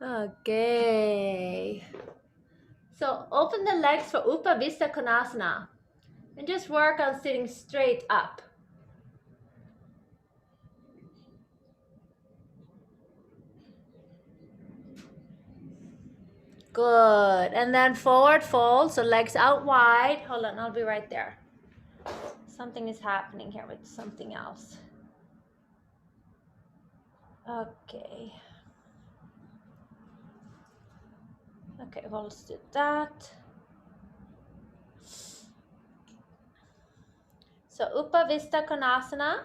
Okay. So open the legs for Upavista Konasana and just work on sitting straight up. Good. And then forward fold, so legs out wide. Hold on, I'll be right there. Something is happening here with something else. Okay. Okay, well, let's do that. So Upavista Konasana.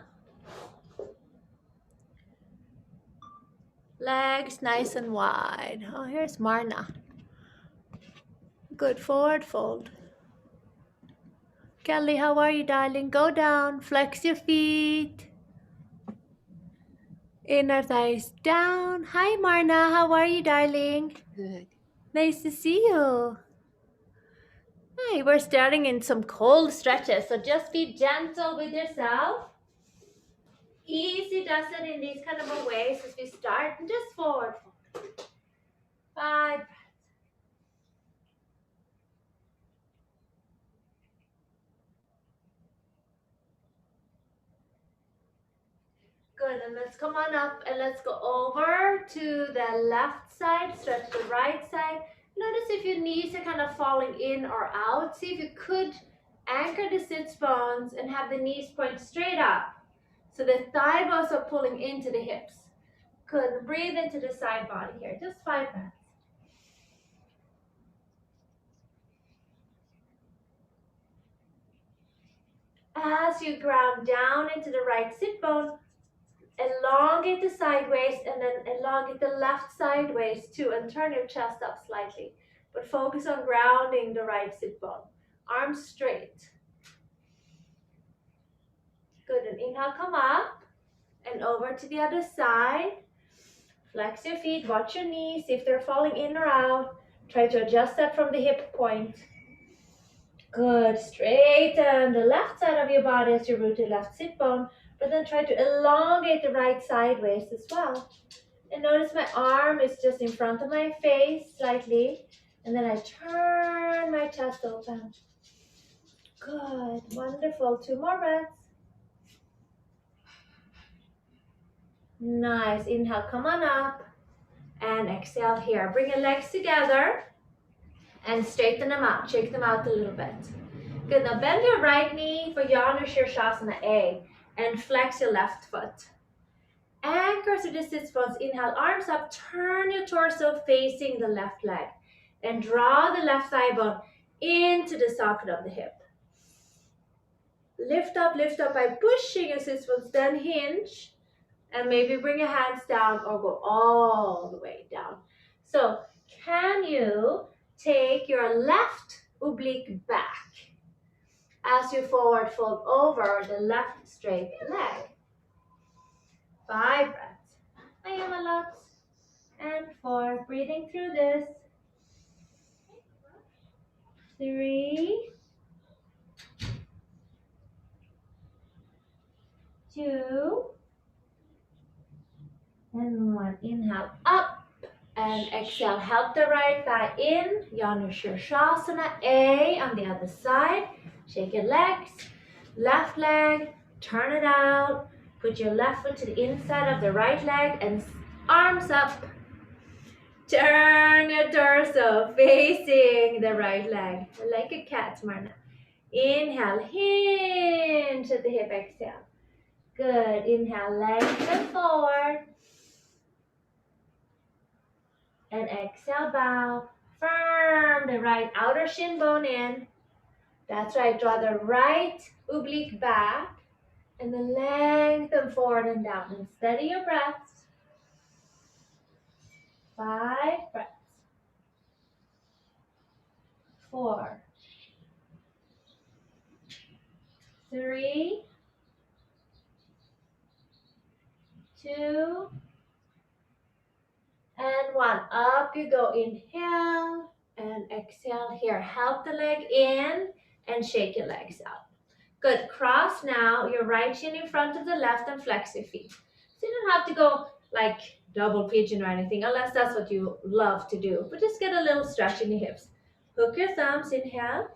Legs nice and wide. Oh, here's Marna. Good, forward fold. Kelly, how are you, darling? Go down, flex your feet. Inner thighs down. Hi, Marna, how are you, darling? Good. Nice to see you. Hi, we're starting in some cold stretches, so just be gentle with yourself. Easy does it in these kind of a ways as we start, and just forward fold. 5 breaths. Good, and let's come on up and let's go over to the left side, stretch the right side. Notice if your knees are kind of falling in or out. See if you could anchor the sits bones and have the knees point straight up. So the thigh bones are pulling into the hips. Good, breathe into the side body here, just 5 breaths. As you ground down into the right sit bone, elongate the sideways and then elongate the left sideways too, and turn your chest up slightly. But focus on grounding the right sit bone. Arms straight. Good, and inhale, come up and over to the other side. Flex your feet, watch your knees, see if they're falling in or out. Try to adjust that from the hip point. Good, straighten the left side of your body as you root your left sit bone, but then try to elongate the right sideways as well. And notice my arm is just in front of my face slightly, and then I turn my chest open. Good, wonderful. 2 more breaths. Nice, inhale, come on up, and exhale here. Bring your legs together and straighten them out, shake them out a little bit. Good, now bend your right knee for Janu Shirshasana A and flex your left foot. Anchor to the sits bones, inhale, arms up, turn your torso facing the left leg and draw the left thigh bone into the socket of the hip. Lift up by pushing your sits bones, then hinge and maybe bring your hands down or go all the way down. So can you take your left oblique back as you forward fold over the left straight leg? 5 breaths. I am a lot. And 4. Breathing through this. 3, 2, and 1. Inhale up and exhale. Help the right thigh in. Janu Shirshasana A on the other side. Shake your legs. Left leg. Turn it out. Put your left foot to the inside of the right leg and arms up. Turn your torso facing the right leg like a cat, Marna. Inhale, hinge at the hip, exhale. Good, inhale, lengthen forward. And exhale, bow. Firm the right outer shin bone in. That's right, draw the right oblique back. And then lengthen forward and down. And steady your breaths. 5 breaths. 4, 3, 2, and 1. Up you go. Inhale and exhale here. Help the leg in and shake your legs out. Good. Cross now your right shin in front of the left and flex your feet. So you don't have to go like double pigeon or anything, unless that's what you love to do. But just get a little stretch in the hips. Hook your thumbs, inhale.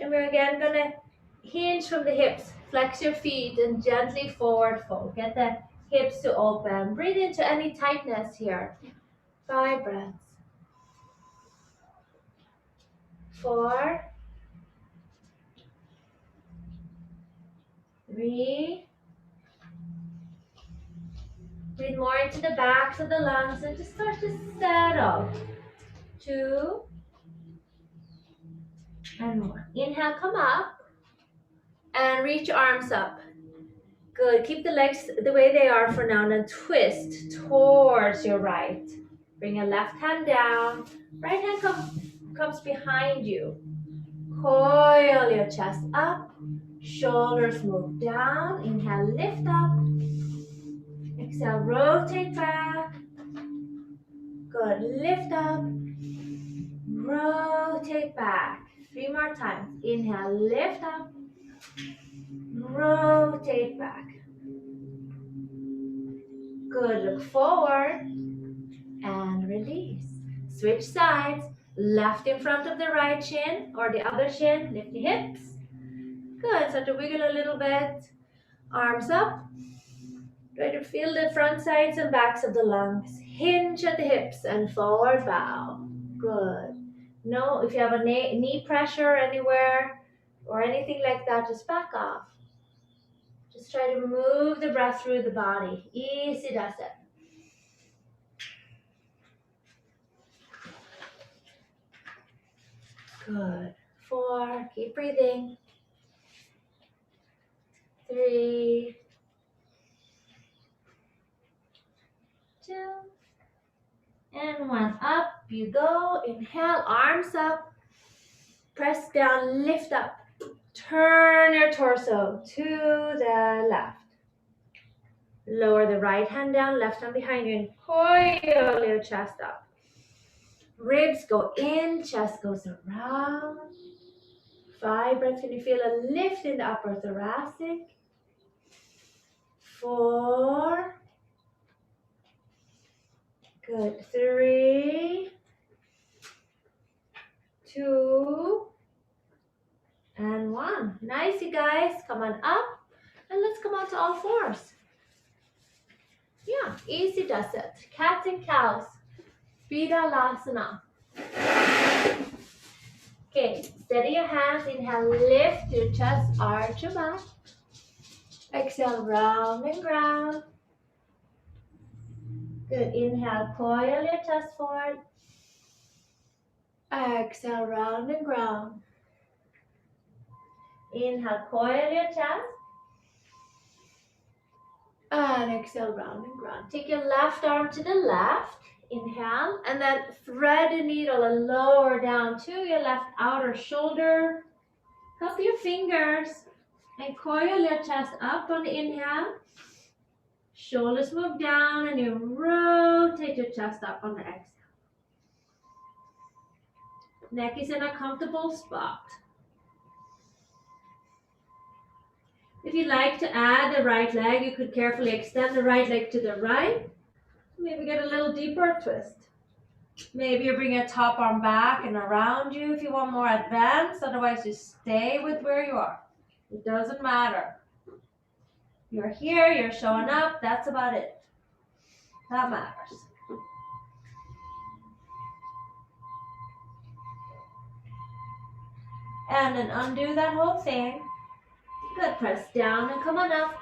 And we're again gonna hinge from the hips. Flex your feet and gently forward fold. Get the hips to open. Breathe into any tightness here. 5 breaths. 4, 3. Breathe more into the backs of the lungs and just start to settle. 2 and 1. Inhale, come up and reach your arms up. Good. Keep the legs the way they are for now. Then twist towards your right. Bring your left hand down. Right hand comes behind you. Coil your chest up. Shoulders move down. Inhale, lift up. Exhale, rotate back. Good. Lift up. Rotate back. 3 more times. Inhale, lift up. Rotate back. Good. Look forward and release. Switch sides. Left in front of the right shin or the other shin. Lift the hips. Good. Start to wiggle a little bit. Arms up. Try to feel the front sides and backs of the lungs. Hinge at the hips and forward bow. Good. No, if you have a knee pressure anywhere or anything like that, just back off. Just try to move the breath through the body. Easy does it. Good. 4, keep breathing. 3, 2, and 1. Up you go. Inhale, arms up. Press down, lift up. Turn your torso to the left. Lower the right hand down, left hand behind you, and coil your chest up. Ribs go in, chest goes around. 5 breaths. Can you feel a lift in the upper thoracic? 4. Good. 3, 2, and 1. Nice, you guys. Come on up. And let's come on to all fours. Yeah, easy does it. Cats and cows. Halasana. Okay, steady your hands. Inhale, lift your chest, arch your back. Exhale, round and ground. Good. Inhale, coil your chest forward. Exhale, round and ground. Inhale, coil your chest. And exhale, round and ground. Take your left arm to the left. Inhale. And then thread the needle and lower down to your left outer shoulder. Cup your fingers and coil your chest up on the inhale. Shoulders move down and you rotate your chest up on the exhale. Neck is in a comfortable spot. If you'd like to add the right leg, you could carefully extend the right leg to the right. Maybe get a little deeper twist. Maybe you bring your top arm back and around you if you want more advanced. Otherwise, just stay with where you are. It doesn't matter. You're here, you're showing up. That's about it. That matters. And then undo that whole thing. Good. Press down and come on up.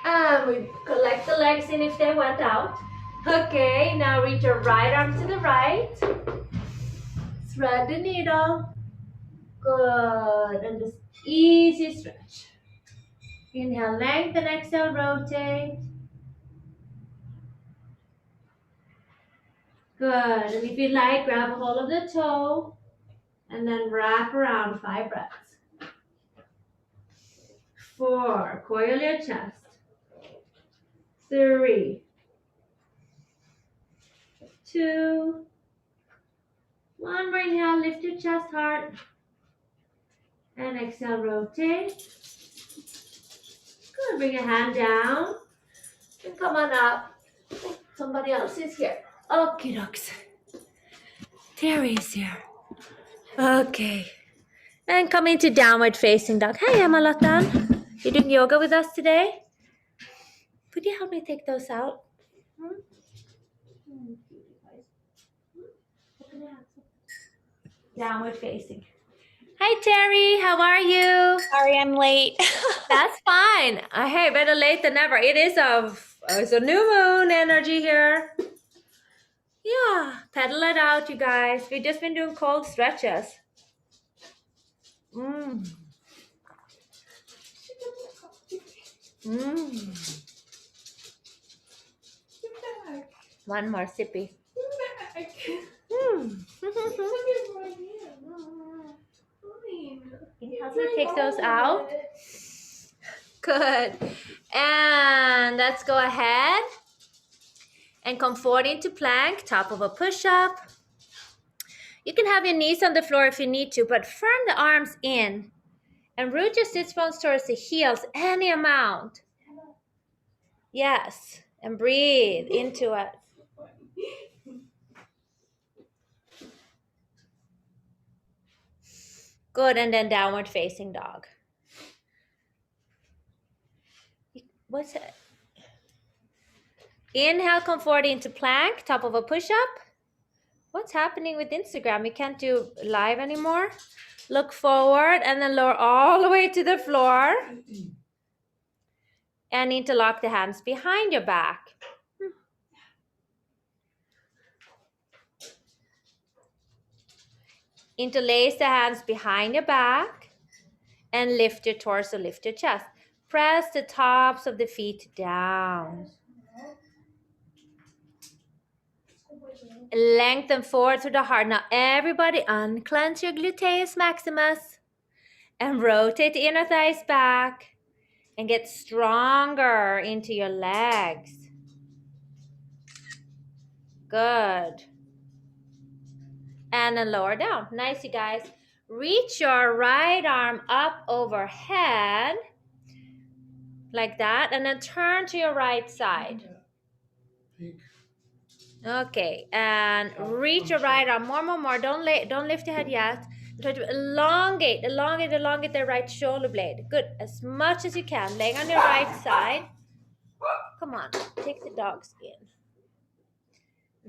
And we collect the legs in if they went out. Okay, now reach your right arm to the right. Thread the needle. Good. And just easy stretch. Inhale, lengthen, exhale, rotate. Good. And if you like, grab a hold of the toe and then wrap around. 5 breaths. 4, coil your chest. 3, 2, 1 more inhale, lift your chest hard. And exhale, rotate. Good, bring your hand down. And come on up. Somebody else is here. Okay, dogs. Terry is here. Okay. And come into downward facing dog. Hi, Amalatan. You doing yoga with us today? Could you help me take those out? Downward facing. Hi, Terry. How are you? Sorry, I'm late. That's fine. Hey, better late than never. It's a new moon energy here. Yeah, pedal it out, you guys. We've just been doing cold stretches. Mm. One more sippy. Can you help me take those out? Good. And let's go ahead and come forward into plank, top of a push-up. You can have your knees on the floor if you need to, but firm the arms in and root your sit bones towards the heels, any amount. Yes, and breathe into it. Good, and then downward facing dog. What's it? Inhale, come forward into plank, top of a push-up. What's happening with Instagram? We can't do live anymore. Look forward and then lower all the way to the floor. And interlock the hands behind your back. Interlace the hands behind your back and lift your torso, lift your chest. Press the tops of the feet down. Lengthen forward through the heart. Now everybody unclench your gluteus maximus and rotate the inner thighs back and get stronger into your legs. Good. And then lower down. Nice, you guys. Reach your right arm up overhead like that, and then turn to your right side. Okay, and reach your right arm more. Don't lift your head yet. Try to elongate the right shoulder blade. Good, as much as you can. Laying on your right side. Come on, take the dog skin.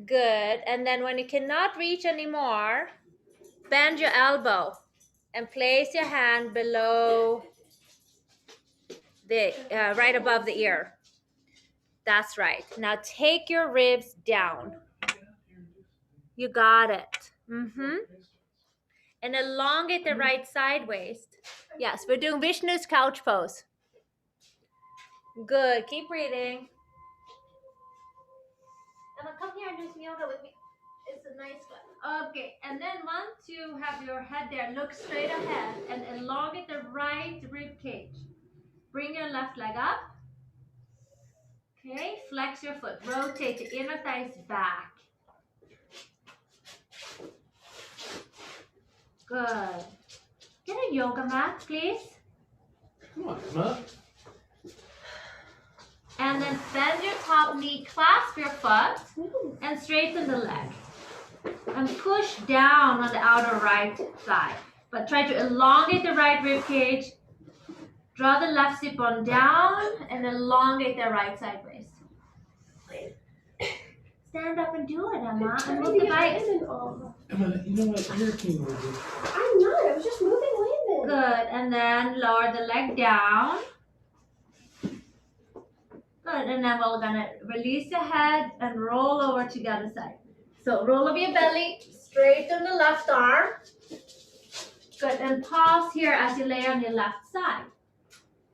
Good, and then when you cannot reach anymore, bend your elbow and place your hand below the right above the ear. That's right. Now take your ribs down. You got it. And elongate the right side waist. Yes, we're doing Vishnu's couch pose. Good. Keep breathing. Emma, come here and do some yoga with me. It's a nice one. Okay, and then once you have your head there, look straight ahead and elongate the right rib cage. Bring your left leg up. Okay, flex your foot. Rotate the inner thighs back. Good. Get a yoga mat, please. Come on, Emma. And then bend your top knee, clasp your foot, and straighten the leg. And push down on the outer right side. But try to elongate the right rib cage. Draw the left sit bone down and elongate the right side waist. Stand up and do it, Emma. And move the bike. Emma, you know what? You're a king over here. I'm not. I was just moving Landon. Good. And then lower the leg down. Good. And then we're going to release the head and roll over to the other side. So roll over your belly. Straighten the left arm. Good. And pause here as you lay on your left side.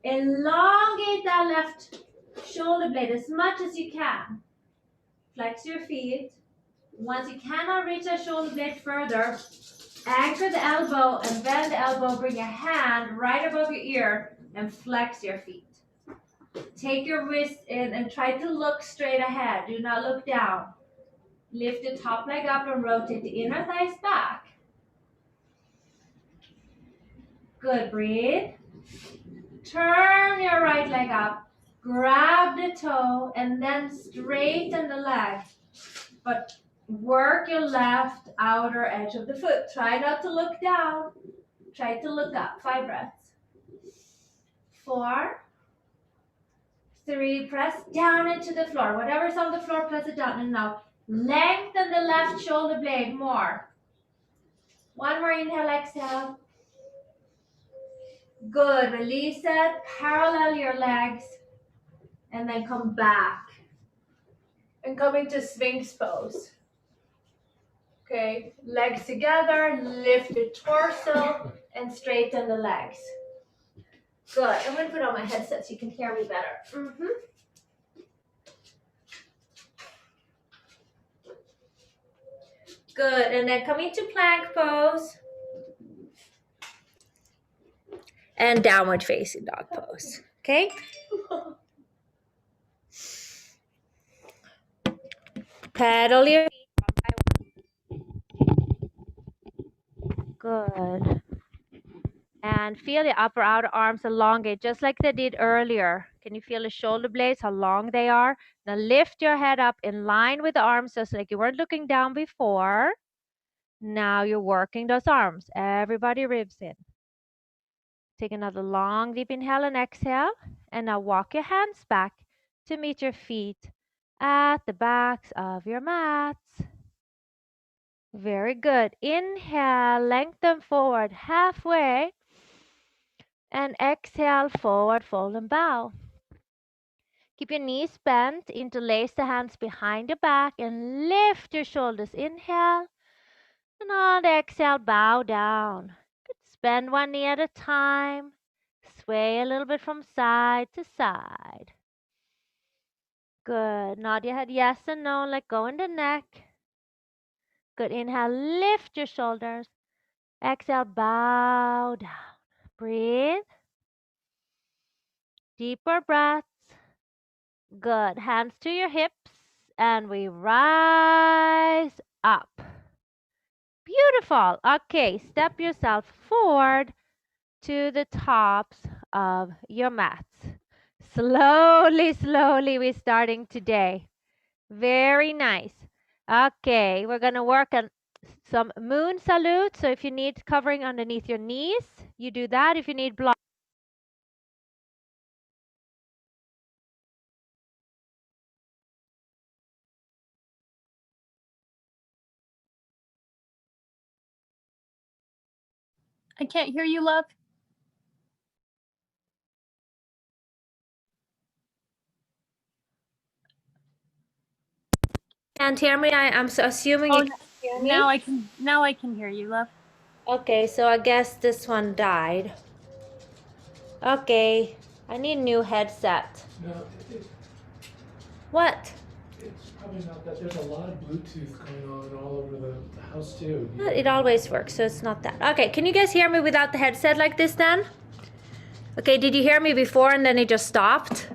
Elongate that left shoulder blade as much as you can. Flex your feet. Once you cannot reach that shoulder blade further, anchor the elbow and bend the elbow. Bring your hand right above your ear and flex your feet. Take your wrist in and try to look straight ahead. Do not look down. Lift the top leg up and rotate the inner thighs back. Good, breathe. Turn your right leg up. grab the toe and then straighten the leg. But work your left outer edge of the foot. Try not to look down. Try to look up. 5 breaths. 4, 3, press down into the floor. Whatever's on the floor, press it down. And now lengthen the left shoulder blade more. 1 more inhale, exhale. Good. Release it. Parallel your legs. And then come back. And come into Sphinx Pose. Okay. Legs together. Lift the torso. And straighten the legs. Good. I'm going to put on my headset so you can hear me better. Good. And then come into plank pose. And downward facing dog pose. Okay? Pedal your feet one by one. Good. And feel the upper outer arms elongate just like they did earlier. Can you feel the shoulder blades, how long they are? Now lift your head up in line with the arms just like you weren't looking down before. Now you're working those arms. Everybody ribs in. Take another long deep inhale and exhale. And now walk your hands back to meet your feet at the backs of your mats. Very good. Inhale, lengthen forward halfway. And exhale, forward fold and bow. Keep your knees bent. Interlace the hands behind your back and lift your shoulders. Inhale. And on the exhale, bow down. Good. Bend one knee at a time. Sway a little bit from side to side. Good. Nod your head yes and no. Let go in the neck. Good. Inhale, lift your shoulders. Exhale, bow down. Breathe. Deeper breaths. Good. Hands to your hips. And we rise up. Beautiful. Okay. Step yourself forward to the tops of your mats. Slowly, slowly, we're starting today. Very nice. Okay, we're going to work on some moon salute. So if you need covering underneath your knees, you do that. If you need block. I can't hear you, love. Can't hear me? I'm so assuming you can hear me. Now I can hear you, love. Okay, so I guess this one died. Okay, I need a new headset. No, What? it's probably not that. There's a lot of Bluetooth going on all over the house too. It always works, so it's not that. Okay, can you guys hear me without the headset like this then? Okay, did you hear me before and then it just stopped?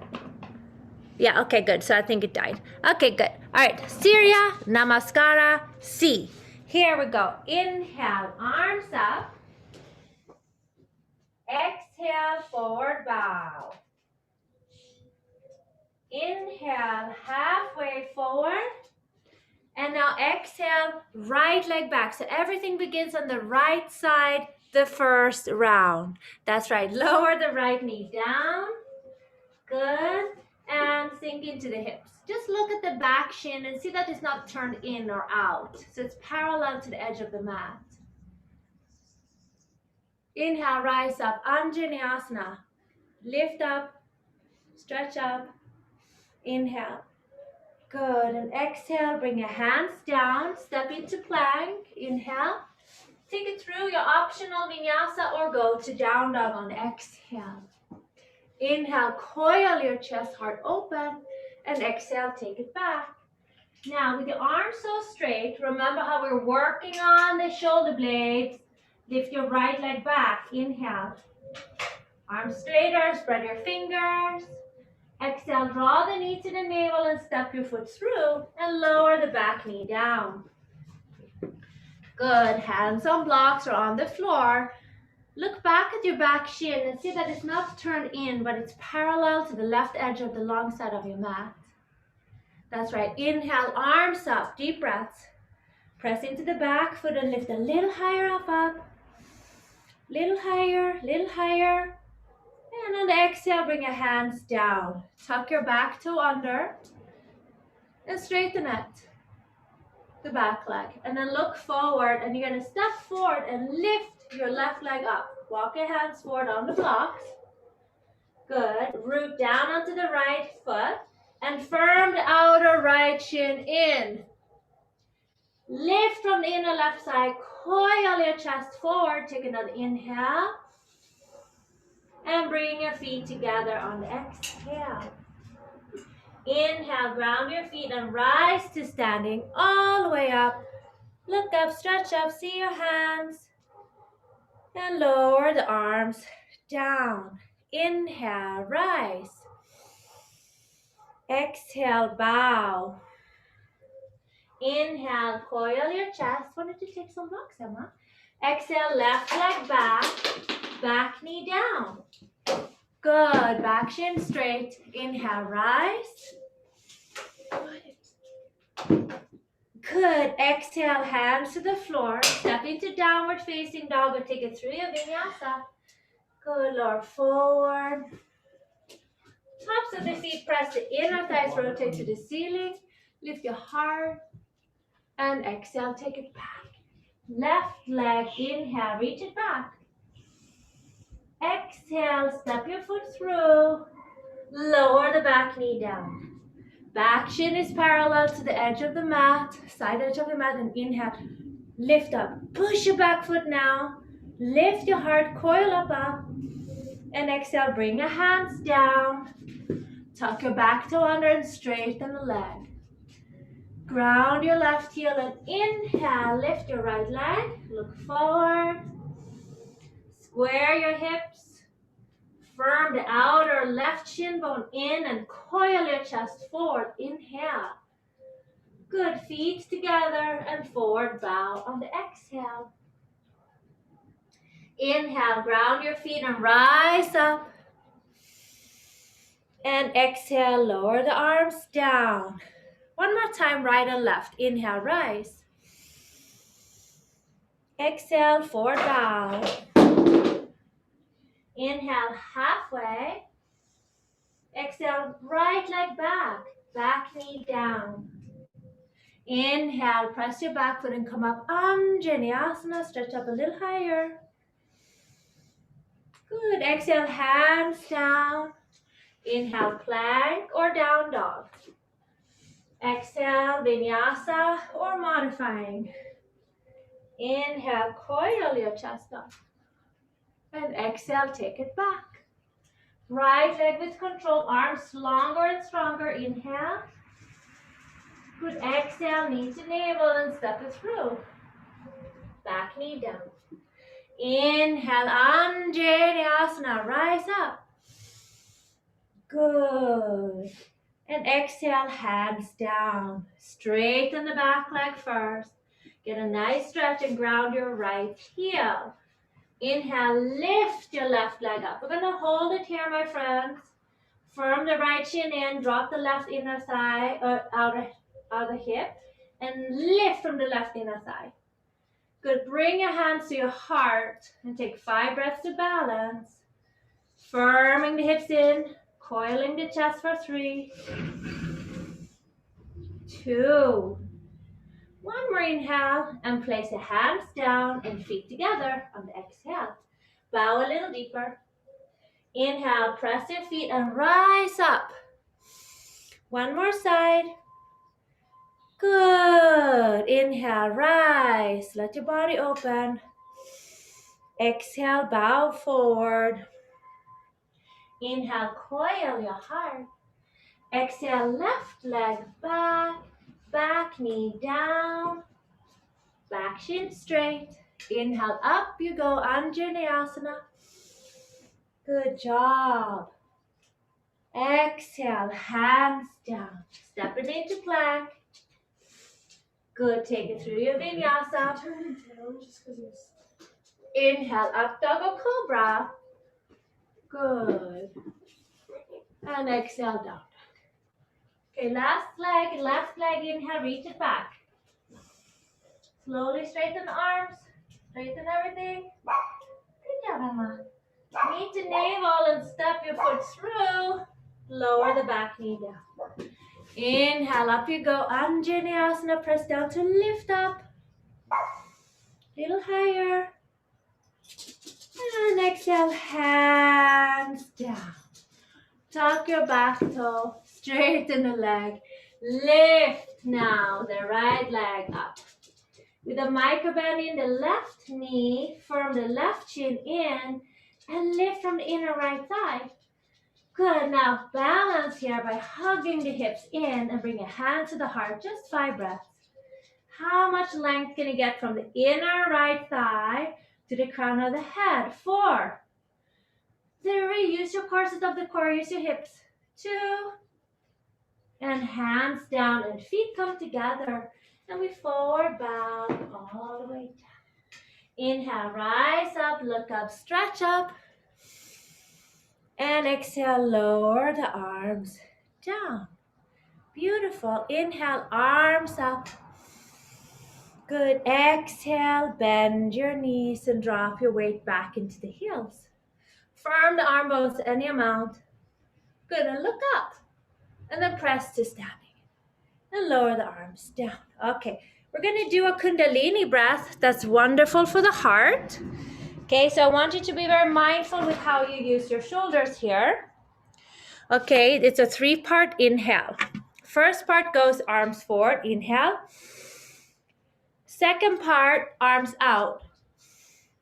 Yeah, okay, good. So I think it died. Okay, good. All right, Surya Namaskara C. Here we go. Inhale, arms up. Exhale, forward bow. Inhale, halfway forward. And now exhale, right leg back. So everything begins on the right side the first round. That's right. Lower the right knee down. Good. And sink into the hips. Just look at the back shin and see that it's not turned in or out. So it's parallel to the edge of the mat. Inhale, rise up. Anjaneyasana. Lift up. Stretch up. Inhale. Good. And exhale, bring your hands down. Step into plank. Inhale. Take it through your optional vinyasa or go to down dog on exhale. Inhale, coil your chest, heart open. And exhale, take it back. Now, with the arms so straight, remember how we're working on the shoulder blades. Lift your right leg back. Inhale. Arms straighter, spread your fingers. Exhale, draw the knee to the navel and step your foot through and lower the back knee down. Good. Hands on blocks or on the floor. Look back at your back shin and see that it's not turned in, but it's parallel to the left edge of the long side of your mat. That's right. Inhale, arms up, deep breaths. Press into the back foot and lift a little higher up. Little higher, little higher. And on the exhale, bring your hands down. Tuck your back toe under and straighten it. The back leg. And then look forward and you're going to step forward and lift your left leg up. Walk your hands forward on the blocks. Good. Root down onto the right foot and firm the outer right shin in. Lift from the inner left side. Coil your chest forward. Take another inhale. And bring your feet together on the exhale. Inhale, ground your feet and rise to standing all the way up. Look up, stretch up, see your hands. And lower the arms down. Inhale, rise. Exhale, bow. Inhale, coil your chest. Why don't you take some blocks, Emma? Exhale, left leg back. Back knee down. Good. Back shin straight. Inhale, rise. Good. Exhale, hands to the floor. Step into downward facing dog or take it through your vinyasa. Good. Lower forward. Tops of the feet press the inner thighs, rotate to the ceiling. Lift your heart. And exhale, take it back. Left leg, inhale, reach it back. Exhale, step your foot through. Lower the back knee down. Back shin is parallel to the edge of the mat, side edge of the mat, and inhale. Lift up. Push your back foot now. Lift your heart, coil up. And exhale, bring your hands down. Tuck your back toe under and straighten the leg. Ground your left heel and inhale. Lift your right leg. Look forward. Square your hips. Firm the outer left shin bone in and coil your chest forward. Inhale. Good. Feet together and forward bow on the exhale. Inhale. Ground your feet and rise up. And exhale. Lower the arms down. One more time, right and left. Inhale, rise. Exhale, forward bow. Inhale, halfway. Exhale, right leg back. Back knee down. Inhale, press your back foot and come up. Anjaneyasana, stretch up a little higher. Good. Exhale, hands down. Inhale, plank or down dog. Exhale, vinyasa or modifying. Inhale, coil your chest up. And exhale, take it back. Right leg with control, arms longer and stronger. Inhale. Good. Exhale, knee to navel and step it through. Back knee down. Inhale, Anjaneyasana, rise up. Good. And exhale, hands down. Straighten the back leg first. Get a nice stretch and ground your right heel. Inhale, lift your left leg up. We're going to hold it here, my friends. Firm the right shin in, drop the left inner thigh, outer hip, and lift from the left inner thigh. Good. Bring your hands to your heart and take 5 breaths to balance. Firming the hips in, coiling the chest for 3, 2, 1 more inhale, and place your hands down and feet together on the exhale. Bow a little deeper. Inhale, press your feet and rise up. 1 more side. Good. Inhale, rise. Let your body open. Exhale, bow forward. Inhale, coil your heart. Exhale, left leg back. Back knee down. Back shin straight. Inhale, up you go, Anjaneyasana. Good job. Exhale, hands down. Step it into plank. Good, take it through your vinyasa. Inhale, up dog or cobra. Good. And exhale, down. Okay, last leg, left leg, inhale, reach it back. Slowly straighten the arms, straighten everything. Good job, Emma. Knee to navel and step your foot through. Lower the back knee down. Inhale, up you go. Anjaneyasana, press down to lift up. Little higher. And exhale, hands down. Tuck your back toe, straighten the leg. Lift now the right leg up. With a micro bend in the left knee, firm the left shin in, and lift from the inner right thigh. Good, now balance here by hugging the hips in and bring a hand to the heart, just 5 breaths. How much length can you get from the inner right thigh to the crown of the head? 4, 3, use your corsets of the core, use your hips. 2, and hands down and feet come together. And we forward bow all the way down. Inhale, rise up, look up, stretch up. And exhale, lower the arms down. Beautiful. Inhale, arms up. Good. Exhale, bend your knees and drop your weight back into the heels. Firm the arm bones any amount. Good. And look up. And then press to standing. And lower the arms down. Okay. We're going to do a Kundalini breath. That's wonderful for the heart. Okay, so I want you to be very mindful with how you use your shoulders here. Okay, it's a 3-part inhale. First part goes arms forward, inhale. Second part, arms out.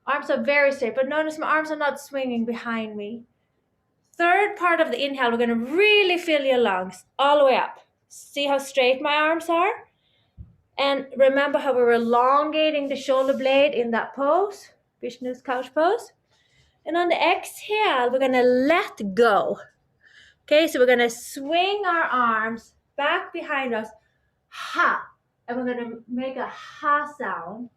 Arms are very straight, but notice my arms are not swinging behind me. Third part of the inhale, we're going to really fill your lungs all the way up. See how straight my arms are? And remember how we were elongating the shoulder blade in that pose, Vishnu's couch pose. And on the exhale, we're going to let go. Okay, so we're going to swing our arms back behind us. Ha! And we're going to make a ha sound.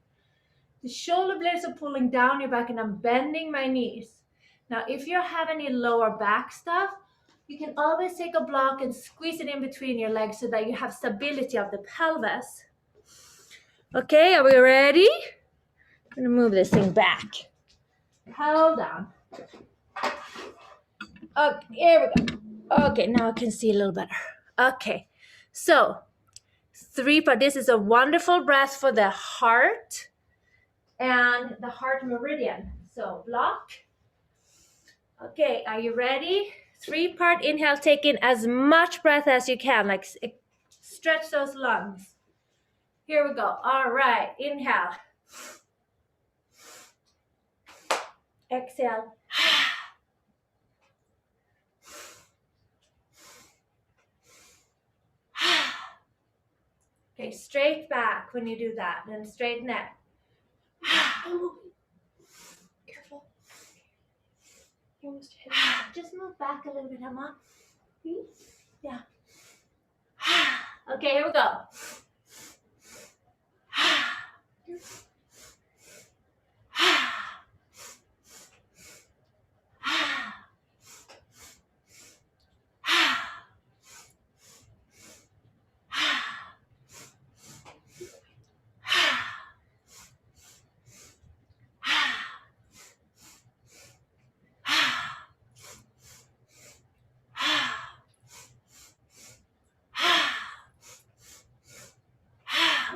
The shoulder blades are pulling down your back and I'm bending my knees. Now, if you have any lower back stuff, you can always take a block and squeeze it in between your legs so that you have stability of the pelvis. Okay, are we ready? I'm going to move this thing back. Hold on. Okay, here we go. Okay, now I can see a little better. Okay, so 3 part. This is a wonderful breath for the heart and the heart meridian. So block. Okay, are you ready? 3-part inhale. Take in as much breath as you can. Like stretch those lungs. Here we go. All right, inhale. Exhale. Okay, straight back when you do that, then straight neck. Careful. You almost hit it. Just move back a little bit, Emma. Yeah. Okay, here we go.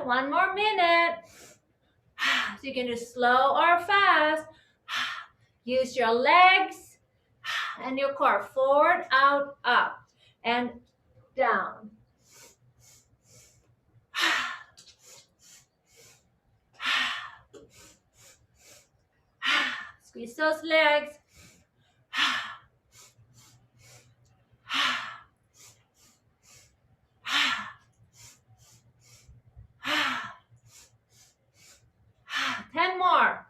One more minute. So you can do slow or fast. Use your legs and your core. Forward, out, up, and down. Squeeze those legs. Ten more.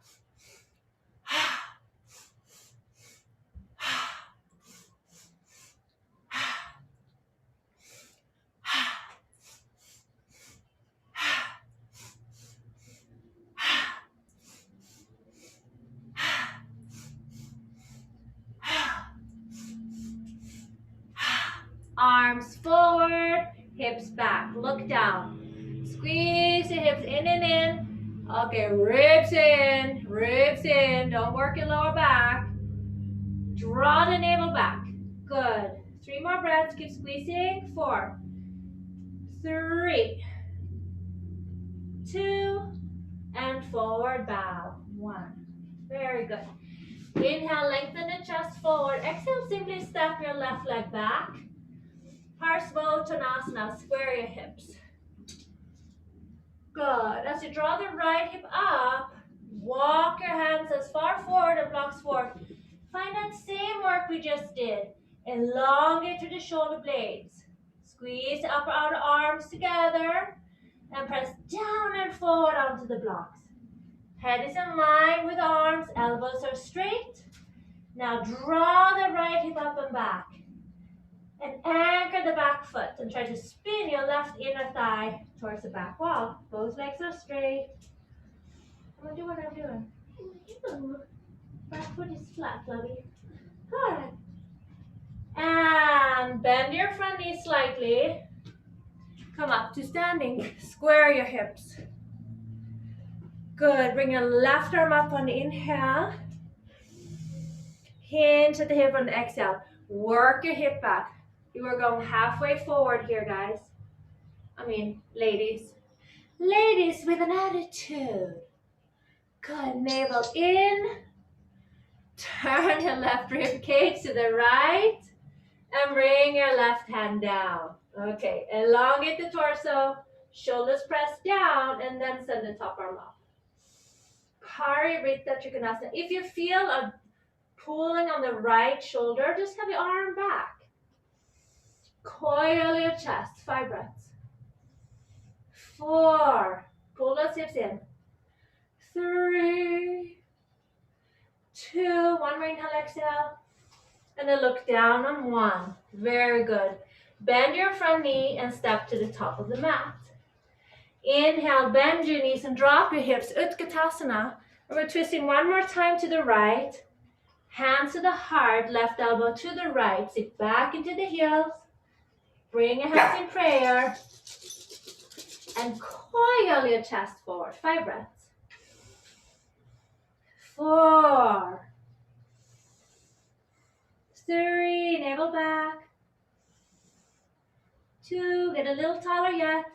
Arms forward, hips back. Look down. Squeeze the hips in and in. Okay, ribs in, ribs in. Don't work your lower back. Draw the navel back. Good. 3 more breaths. Keep squeezing. 4, 3, 2, and forward bow. 1. Very good. Inhale, lengthen the chest forward. Exhale, simply step your left leg back. Utkatasana, square your hips. Good. As you draw the right hip up, walk your hands as far forward and blocks forward. Find that same work we just did. Elongate through the shoulder blades. Squeeze the upper outer arms together and press down and forward onto the blocks. Head is in line with the arms, elbows are straight. Now draw the right hip up and back. And anchor the back foot and try to spin your left inner thigh towards the back wall. Both legs are straight. I'm gonna do what I'm doing. Back foot is flat, lovey. Good. And bend your front knee slightly. Come up to standing. Square your hips. Good. Bring your left arm up on the inhale. Hinge at the hip on the exhale. Work your hip back. You are going halfway forward here, guys. Ladies. Ladies with an attitude. Good. Navel in. Turn your left rib cage to the right. And bring your left hand down. Okay. Elongate the torso. Shoulders press down. And then send the top arm up. E-ryt Utkatasana. If you feel a pulling on the right shoulder, just have your arm back. Coil your chest. 5 breaths. 4. Pull those hips in. 3, 2. 1 more inhale, exhale. And then look down on 1. Very good. Bend your front knee and step to the top of the mat. Inhale, bend your knees and drop your hips. Utkatasana. We're twisting 1 more time to the right. Hands to the heart, left elbow to the right. Sit back into the heels. Bring your hands in prayer. And coil your chest forward. 5 breaths. 4, 3, navel back. 2, get a little taller yet.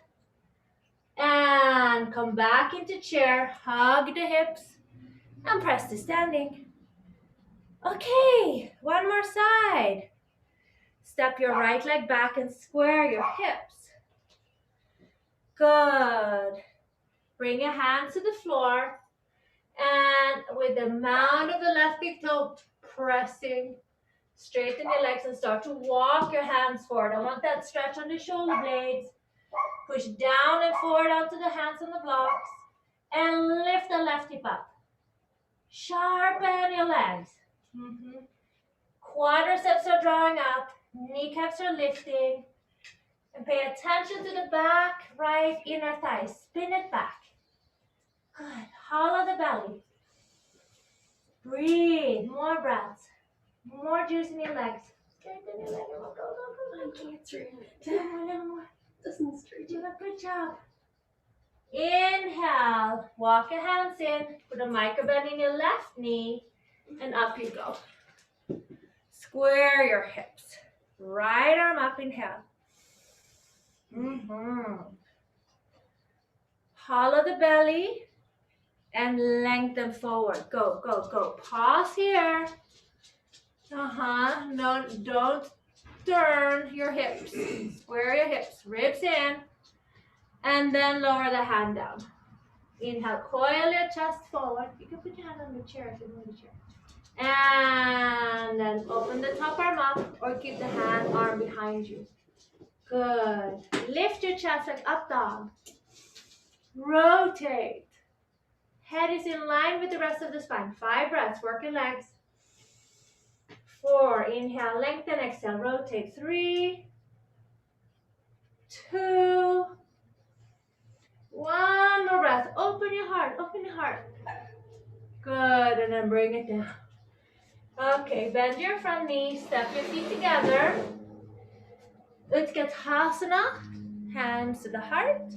And come back into chair. Hug the hips. And press to standing. Okay, 1 more side. Step your right leg back and square your hips. Good. Bring your hands to the floor. And with the mound of the left big toe pressing, straighten your legs and start to walk your hands forward. I want that stretch on the shoulder blades. Push down and forward onto the hands on the blocks. And lift the left hip up. Sharpen your legs. Quadriceps are drawing up. Kneecaps are lifting. And pay attention to the back right inner thigh. Spin it back. Good. Hollow the belly. Breathe. More breaths. More juice in your legs. Straighten your leg. Go, go, go. I can't straighten it. A little more. Doesn't straighten. Do a good job. Inhale. Walk your hands in. Put a micro bend in your left knee. And up you go. Square your hips. Right arm up. Inhale. Hollow the belly. And lengthen forward. Go, go, go. Pause here. No, don't turn your hips. Square your hips. Ribs in. And then lower the hand down. Inhale. Coil your chest forward. You can put your hand on the chair if you want the chair. And then open the top arm up or keep the arm behind you. Good. Lift your chest like up dog. Rotate. Head is in line with the rest of the spine. 5 breaths. Work your legs. 4. Inhale. Lengthen. Exhale. Rotate. 3, 2, 1 more breath. Open your heart. Open your heart. Good. And then bring it down. Okay. Bend your front knee. Step your feet together. Utkatasana, hands to the heart.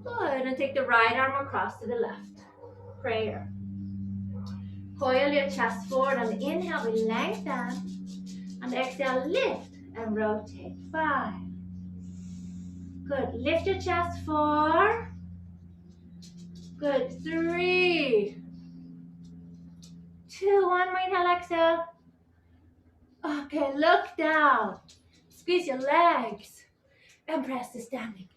Good, and take the right arm across to the left. Prayer. Coil your chest forward. On the inhale, we lengthen. On the exhale, lift and rotate. 5. Good. Lift your chest. 4. Good. 3, 2, 1 more inhale, exhale. Okay, look down. Squeeze your legs and press to standing.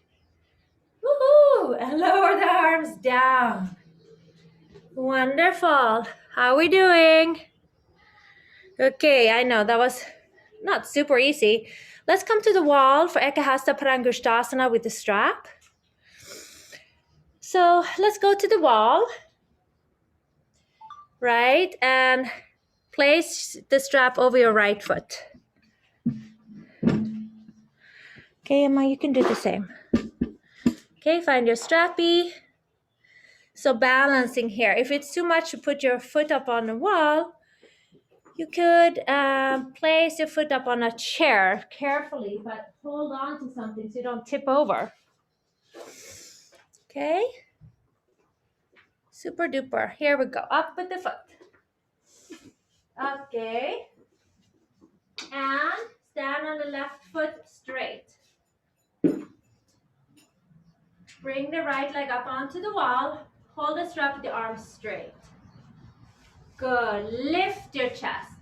Woohoo! And lower the arms down. Wonderful. How are we doing? Okay, I know that was not super easy. Let's come to the wall for Ekahasta Parangusthasana with the strap. So let's go to the wall, right? And place the strap over your right foot. Okay, Emma, you can do the same. Okay, find your strappy. So balancing here. If it's too much to put your foot up on the wall, you could place your foot up on a chair carefully, but hold on to something so you don't tip over. Okay? Super duper. Here we go. Up with the foot. Okay. And stand on the left foot straight. Bring the right leg up onto the wall. Hold the strap with the arms straight. Good. Lift your chest.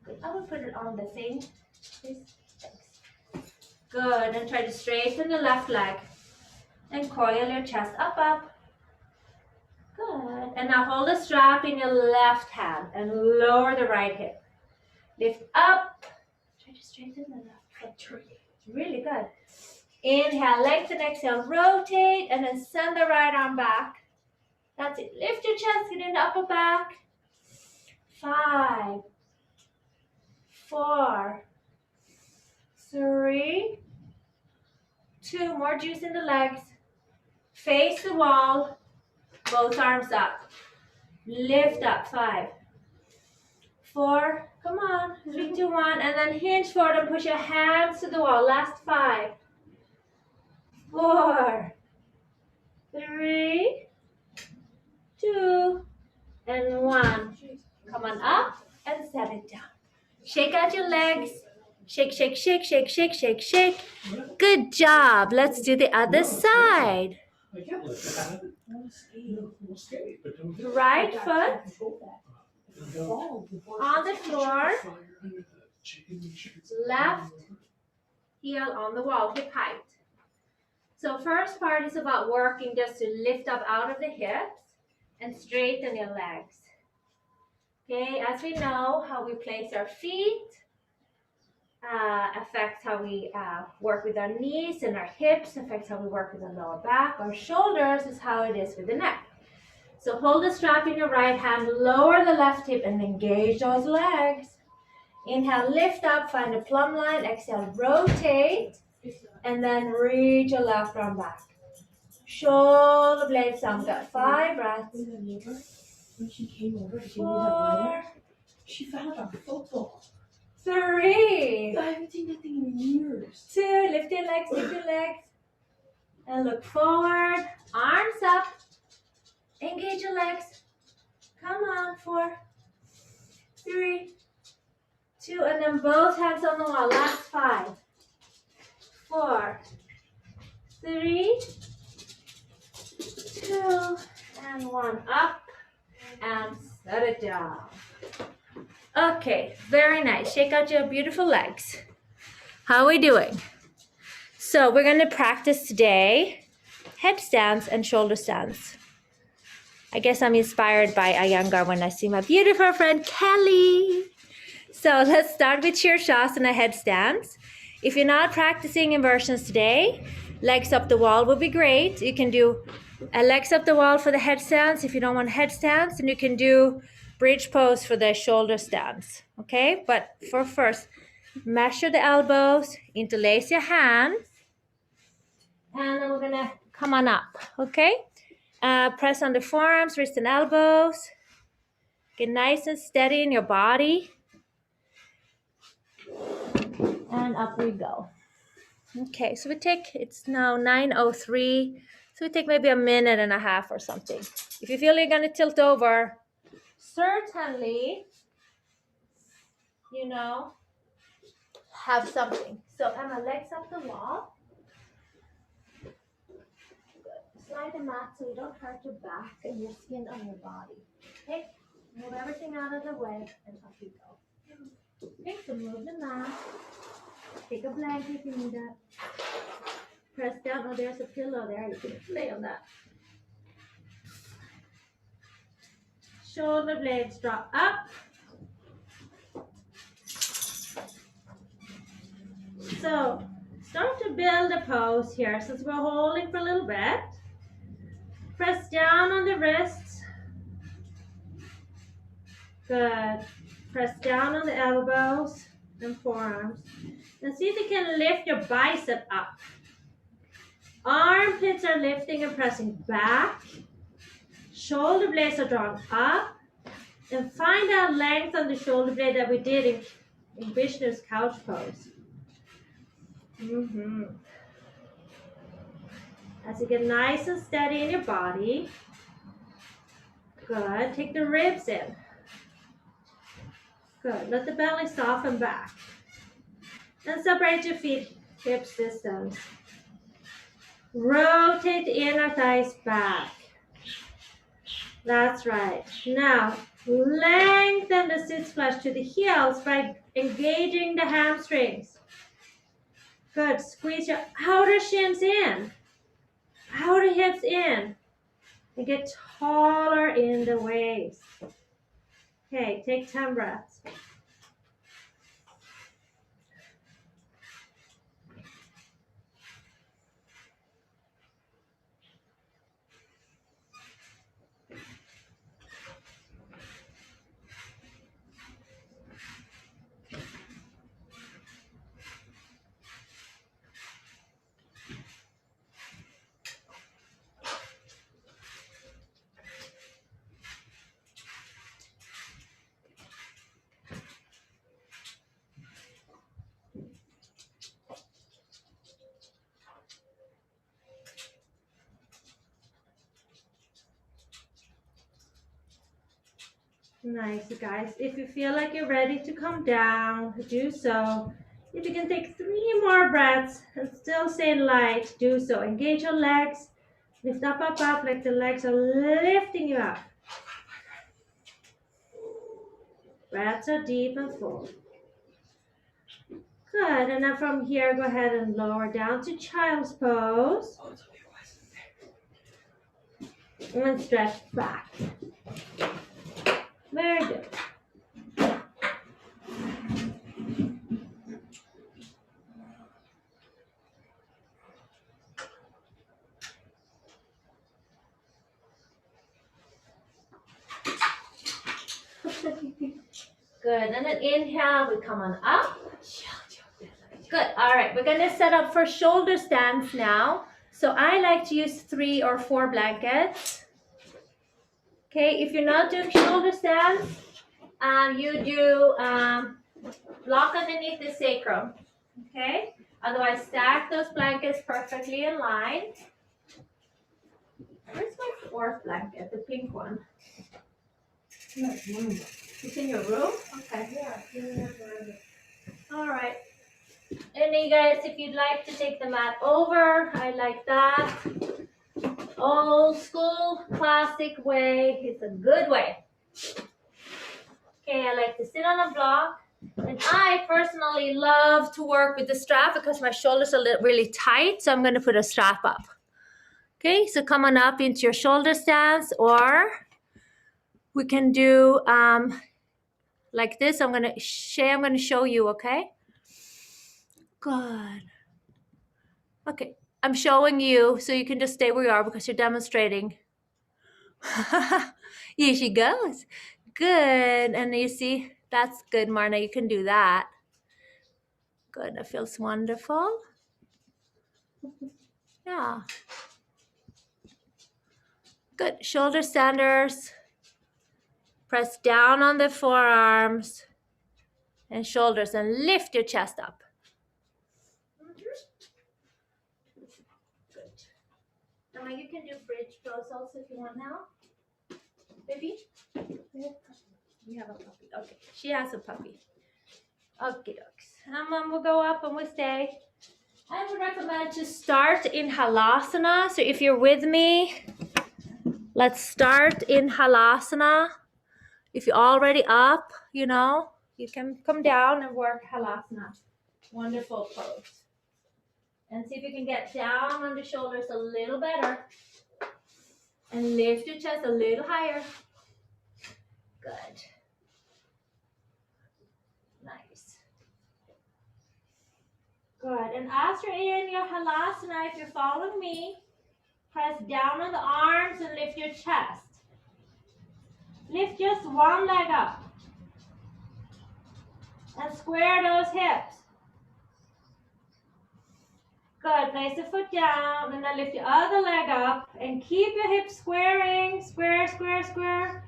Good. I will put it on the thing. Please. Thanks. Good. And try to straighten the left leg. And coil your chest up, up. Good. And now hold the strap in your left hand and lower the right hip. Lift up. Try to straighten the left foot. It's really good. Inhale, lengthen, exhale, rotate, and then send the right arm back. That's it. Lift your chest, get in the upper back. 5, 4, 3, 2. More juice in the legs. Face the wall. Both arms up. Lift up. 5, 4. Come on. 3, 2, 1. And then hinge forward and push your hands to the wall. Last 5, 4, 3, 2, and 1. Come on up and set it down. Shake out your legs. Shake, shake, shake, shake, shake, shake, shake. Good job. Let's do the other side. I can't look at it. We'll skate, but don't get Right foot on on the floor. Left heel on the wall, hip height. So first part is about working just to lift up out of the hips and straighten your legs. Okay, as we know, how we place our feet affects how we work with our knees, and our hips affects how we work with the lower back. Our shoulders is how it is with the neck. So hold the strap in your right hand, lower the left hip, and engage those legs. Inhale, lift up, find a plumb line. Exhale, rotate, and then reach your left arm back. Shoulder blades down. Got 5 breaths. When she came over to give me that 4, letter, she found our football. 3, I haven't seen that thing in years. 2. Lift your legs, lift your legs. And look forward. Arms up. Engage your legs. Come on. 4, 3, 2. And then both hands on the wall. Last 5, 4, 3, 2, and 1. Up and set it down. Okay, very nice. Shake out your beautiful legs. How are we doing? So we're going to practice today headstands and shoulder stands. I guess I'm inspired by Iyengar when I see my beautiful friend Kelly. So let's start with Shirshasana headstands. If you're not practicing inversions today, legs up the wall would be great. You can do legs up the wall for the headstands. If you don't want headstands, then you can do bridge pose for the shoulder stands. Okay, but for first, measure the elbows, interlace your hands, and then we're gonna come on up. Okay, press on the forearms, wrists, and elbows. Get nice and steady in your body. And up we go. Okay, so it's now 9:03. So we take maybe a minute and a half or something. If you feel you're gonna tilt over, certainly, have something. So Emma, legs up the wall. Good. Slide the mat so you don't hurt your back and your skin on your body. Okay, move everything out of the way and up you go. Okay, so move the mat. Take a blanket if you need that. Press down. Oh, there's a pillow there. You can lay on that. Shoulder blades drop up. So start to build a pose here since we're holding for a little bit. Press down on the wrists. Good. Press down on the elbows and forearms. And see if you can lift your bicep up. Armpits are lifting and pressing back. Shoulder blades are drawn up. And find that length on the shoulder blade that we did in Vishnu's couch pose. As you get nice and steady in your body. Good. Take the ribs in. Good. Let the belly soften back. And separate your feet, hips distance. Rotate the inner thighs back. That's right. Now, lengthen the sit splash to the heels by engaging the hamstrings. Good. Squeeze your outer shins in. Outer hips in. And get taller in the waist. Okay, take 10 breaths. Nice, you guys. If you feel like you're ready to come down, do so. If you can take 3 more breaths and still stay light, do so. Engage your legs. Lift up, up, up, like the legs are lifting you up. Breaths are deep and full. Good. And then from here, go ahead and lower down to child's pose. And stretch back. Very good. Good. And then inhale, we come on up. Good. All right. We're going to set up for shoulder stands now. So I like to use 3 or 4 blankets. Okay. If you're not doing shoulder stands, you do block underneath the sacrum. Okay. Otherwise, stack those blankets perfectly in line. Where's my 4th blanket? The pink one. It's in your room? Okay. Yeah. All right. And you guys, if you'd like to take the mat over, I like that. Old school, classic way. It's a good way. Okay, I like to sit on a block. And I personally love to work with the strap because my shoulders are really tight. So I'm going to put a strap up. Okay, so come on up into your shoulder stance, or we can do like this. I'm going to show you, okay? Good. Okay, I'm showing you so you can just stay where you are because you're demonstrating. Here she goes. Good. And you see, that's good, Marna. You can do that. Good. That feels wonderful. Yeah. Good. Shoulder standers. Press down on the forearms and shoulders and lift your chest up. Sphinx Pose also if you want now. Baby? You have a puppy. Okay, she has a puppy. Okay, dogs. And then we'll go up and we stay. I would recommend to start in Halasana. So if you're with me, let's start in Halasana. If you're already up, you know, you can come down and work Halasana. Wonderful pose. And see if you can get down on the shoulders a little better. And lift your chest a little higher. Good. Nice. Good. And as you're in your Halasana, if you're following me, press down on the arms and lift your chest. Lift just one leg up. And square those hips. Good. Place the foot down and then lift the other leg up and keep your hips squaring. Square, square, square.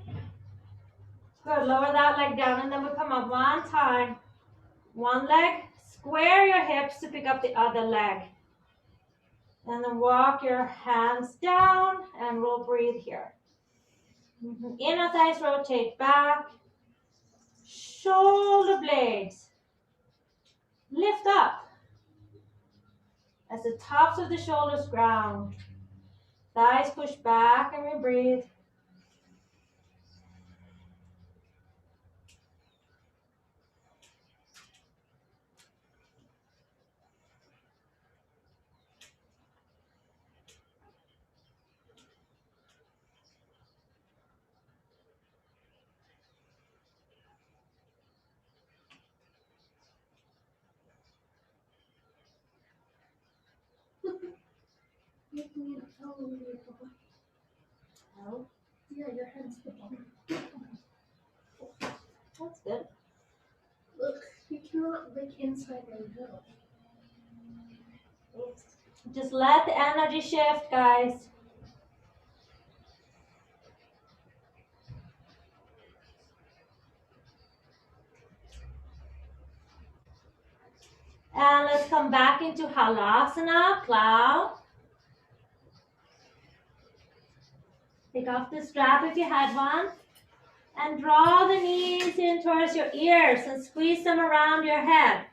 Good. Lower that leg down and then we'll come up one time. One leg. Square your hips to pick up the other leg. And then walk your hands down and we'll breathe here. Inner thighs rotate back. Shoulder blades lift up as the tops of the shoulders ground. Thighs push back and we breathe. Yeah, your head's the bottom. That's good. Look, you cannot look inside my nose. Just let the energy shift, guys. And let's come back into Halasana Plow. Take off the strap if you had one. And draw the knees in towards your ears and squeeze them around your head.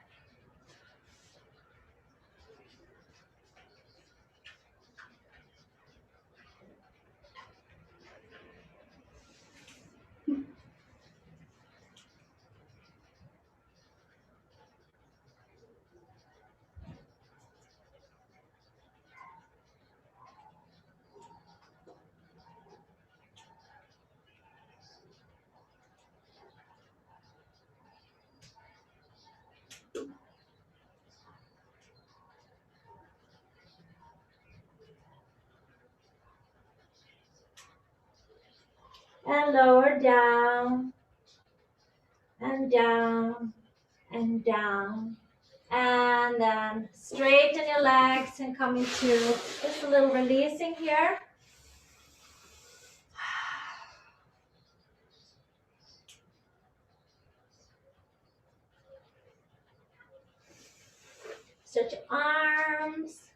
And lower down, and down, and down. And then straighten your legs and come into just a little releasing here. Stretch your arms.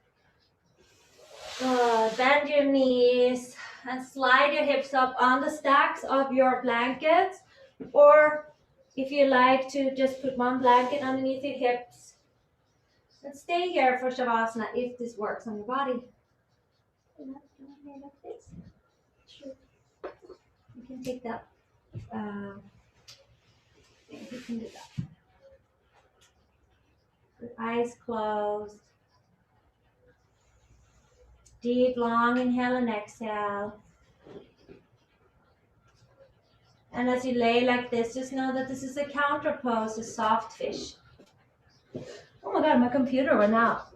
Good. Bend your knees and slide your hips up on the stacks of your blankets. Or if you like to just put one blanket underneath your hips. And stay here for Shavasana if this works on your body. Like this. Sure. You can take that. You can do that. With eyes closed. Deep, long inhale and exhale. And as you lay like this, just know that this is a counter pose, a soft fish. Oh my God, my computer went out.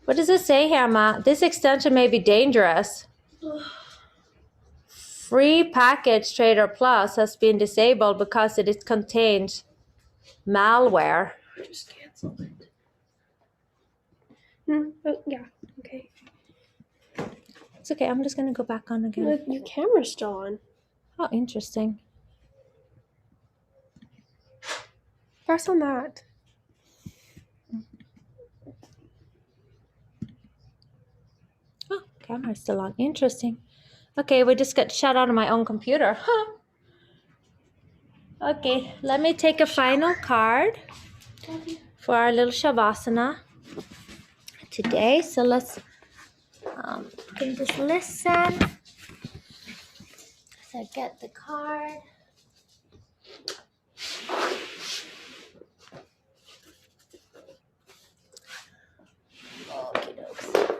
What does it say here, Ma? This extension may be dangerous. Free package Trader Plus has been disabled because it contains malware. Just cancel it. Oh, yeah, okay. It's okay, I'm just gonna go back on again. Look, your camera's still on. Oh, interesting. Press on that. Oh, camera's still on. Interesting. Okay, we just got shut out of my own computer. Huh. Okay, let me take a final card for our little Shavasana today. So let's can just listen. So get the card. Okie dokes.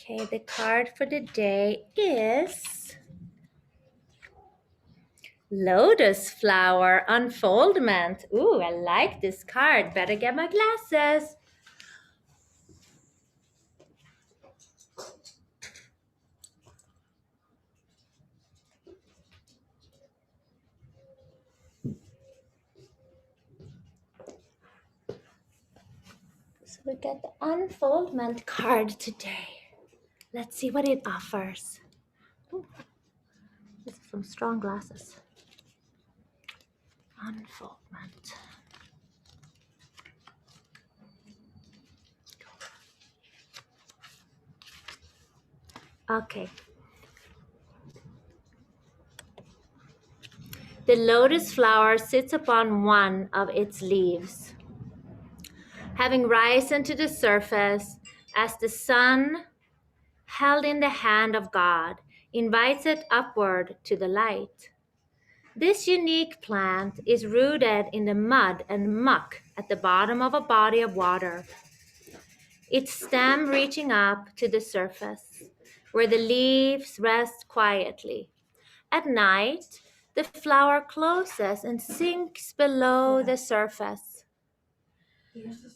Okay, the card for the day is Lotus Flower Unfoldment. Ooh, I like this card. Better get my glasses. So we get the Unfoldment card today. Let's see what it offers. Ooh, these are some strong glasses. Unfoldment. Okay. The lotus flower sits upon one of its leaves, having risen to the surface as the sun, held in the hand of God, invites it upward to the light. This unique plant is rooted in the mud and muck at the bottom of a body of water, its stem reaching up to the surface, where the leaves rest quietly. At night, the flower closes and sinks below the surface,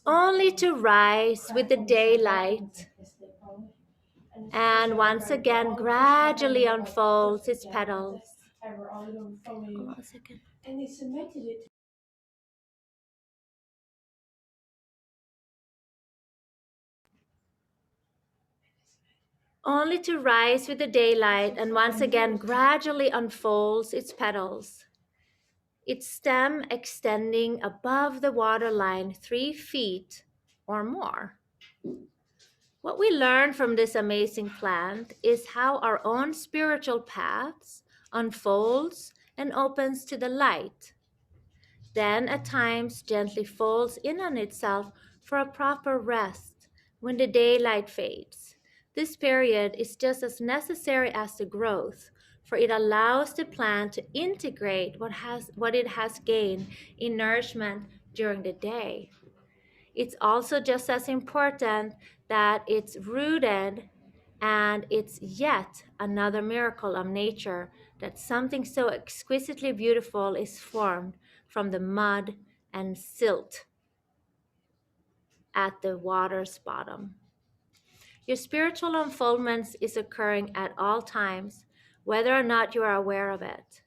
only to rise with the daylight and once again gradually unfolds its petals. Hold on a second. And they cemented it. Only to rise with the daylight and once again gradually unfolds its petals, its stem extending above the waterline 3 feet or more. What we learn from this amazing plant is how our own spiritual paths unfolds and opens to the light, then at times gently folds in on itself for a proper rest when the daylight fades. This period is just as necessary as the growth, for it allows the plant to integrate what it has gained in nourishment during the day. It's also just as important that it's rooted, and it's yet another miracle of nature that something so exquisitely beautiful is formed from the mud and silt at the water's bottom. Your spiritual unfoldment is occurring at all times, whether or not you are aware of it.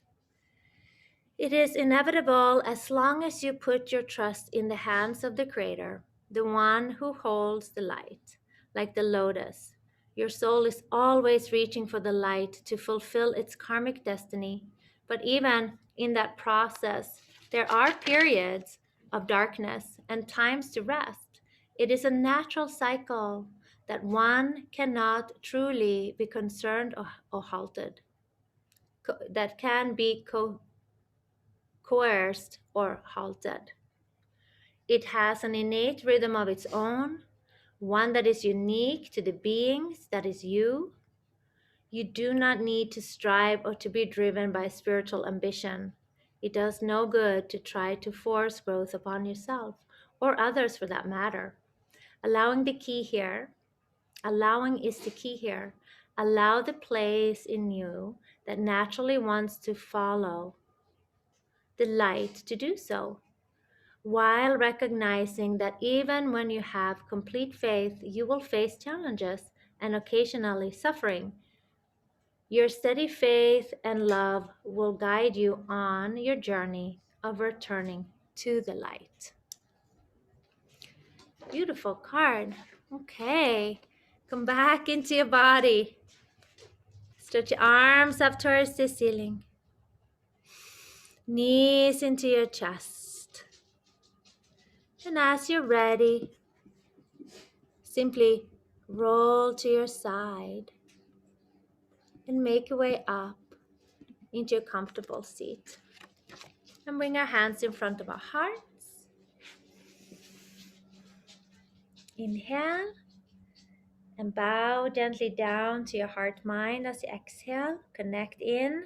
It is inevitable as long as you put your trust in the hands of the Creator, the one who holds the light, like the lotus. Your soul is always reaching for the light to fulfill its karmic destiny, but even in that process, there are periods of darkness and times to rest. It is a natural cycle that one cannot truly be concerned or halted, that can be coerced or halted. It has an innate rhythm of its own, one that is unique to the beings that is you. You do not need to strive or to be driven by spiritual ambition. It does no good to try to force growth upon yourself or others for that matter. Allowing is the key here. Allow the place in you that naturally wants to follow the light to do so. while recognizing that even when you have complete faith, you will face challenges and occasionally suffering. Your steady faith and love will guide you on your journey of returning to the light. Beautiful card. Okay. Come back into your body. Stretch your arms up towards the ceiling. Knees into your chest. And as you're ready, simply roll to your side and make your way up into a comfortable seat. And bring our hands in front of our hearts. Inhale and bow gently down to your heart mind as you exhale. Connect in.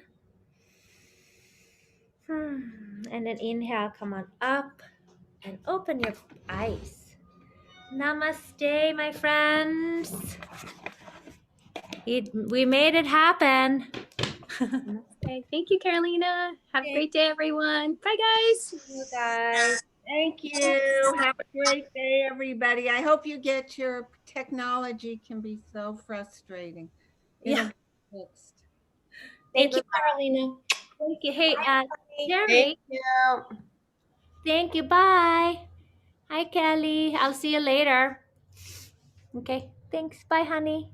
And then inhale, come on up and open your eyes. Namaste, my friends. We made it happen. Okay, thank you, Carolina. Have a great day, everyone. Bye, guys. You guys. Thank you. Have a great day, everybody. I hope you get your technology can be so frustrating. It'll get fixed. Thank you, Carolina. Thank you. Hey, Jerry. Thank you. Thank you. Bye. Hi, Kelly. I'll see you later. Okay. Thanks. Bye, honey.